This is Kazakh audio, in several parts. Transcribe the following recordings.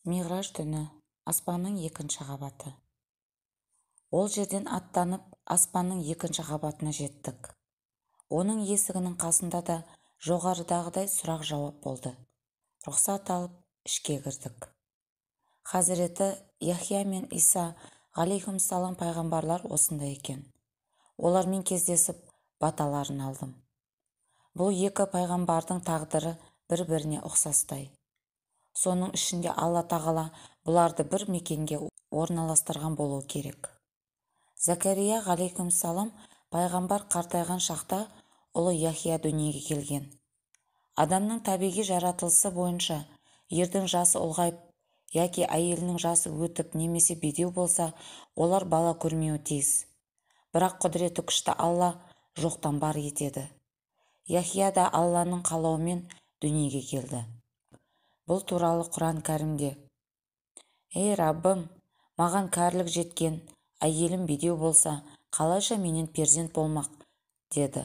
Миғраж түні аспанның екінші қабаты. Ол жерден аттанып аспанның екінші қабатына жеттік. Оның есігінің қасында да жоғарыдағыдай сұрақ-жауап болды. Рұқсат алып ішке кірдік. Хазіреті Яхия мен Иса ғалейхиссалам пайғамбарлар осында екен. Олармен кездесіп баталарын алдым. Бұл екі пайғамбардың тағдыры бір-біріне ұқсастай. Соның ішінде Алла тағала бұларды бір мекенге орналастырған болу керек. Закария ғалейхиссалам пайғамбар қартайған шақта ұлы Яхия дүниеге келген. Адамның табиғи жаратылысы бойынша ердің жасы ұлғайып, яки әйелінің жасы өтіп немесе бедеу болса, олар бала көрмеуі тиіс. Бірақ құдіреті күшті Алла жоқтан бар етеді. Яхия да Алланың қалауымен дүниеге келді. Бұл туралы Құран кәрімде: «Ей Раббым, маған кәрілік жеткен, әйелім бедеу болса, қалайша менен перзент болмақ?» деді.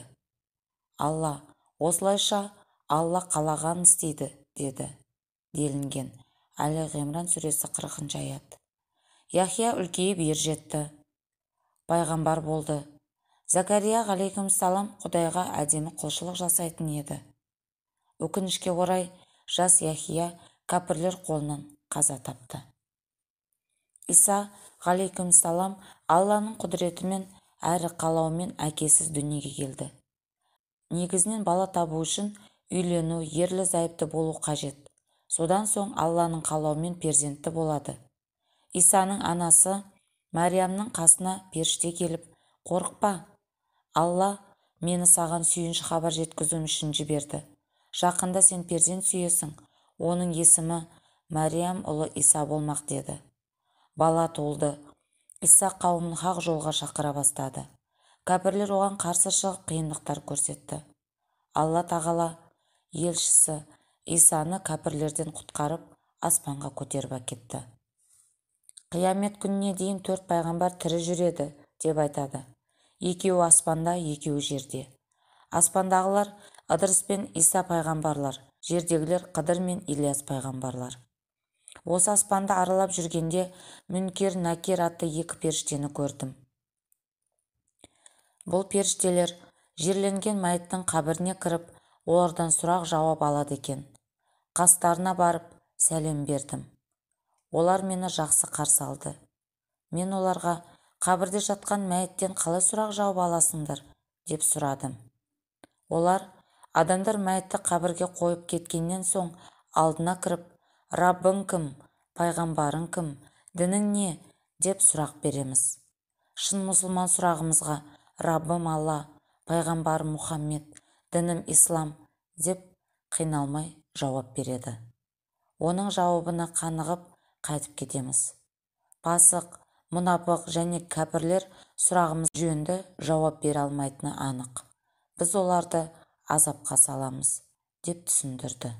Алла: «Осылайша Алла қалағанын істейді» деді, делінген. Әлі Ғимран сүресі 40 аят. Яхия үлкейіп ер жетті, пайғамбар болды. Закария ғалейхиссалам Құдайға әдемі құлшылық жасайтын еді. Өкінішке орай, жас Яхия кәпірлер қолынан қаза тапты. Иса ғалейхиссалам Алланың құдіретімен әрі қалауымен әкесіз дүниеге келді. Негізінен бала табу үшін үйлену, ерлі-зайыпты болу қажет. Содан соң Алланың қалауымен перзентті болады. Исаның анасы Мариямның қасына періште келіп: «Қорықпа, Алла мені саған сүйінші хабар жеткізуім үшін жіберді. Жақында сен перзент сүйесің, оның есімі Мариям ұлы Иса болмақ» деді. Бала толды. Иса қауымын хақ жолға шақыра бастады. Кәпірлер оған қарсы шығып қиындықтар көрсетті. Алла тағала елшісі Исаны кәпірлерден құтқарып аспанға көтеріп әкетті. Қиямет күніне дейін 4 пайғамбар тірі жүреді деп айтады. Екеуі аспанда, екеуі жерде. Аспандағылар Ыдырыс пен Иса пайғамбарлар, жердегілер Қыдыр мен Ильяс пайғамбарлар. Осы аспанды аралап жүргенде Мүнкер, Накир атты 2 періштені көрдім. Бұл періштелер жерленген мәйіттің қабіріне кіріп, олардан сұрақ-жауап алады екен. Қастарына барып сәлем бердім. Олар мені жақсы қарсы алды. Мен оларға: «Қабірде жатқан мәйіттен қалай сұрақ-жауап аласыңдар?» деп сұрадым. Олар: «Адамдар мәйітті қабірге қойып кеткеннен соң алдына кіріп: Раббың кім, пайғамбарың кім, дінің не?» деп сұрақ береміз. Шын мұсылман сұрағымызға: «Раббым Алла, пайғамбарым Мұхаммед, дінім ислам» деп қиналмай жауап береді. Оның жауабына қанығып қайтып кетеміз. Пасық, мұнапық және кәпірлер сұрағымыз жөнді жауап бере алмайтыны анық. Біз оларды азапқа саламыз деп түсіндірді.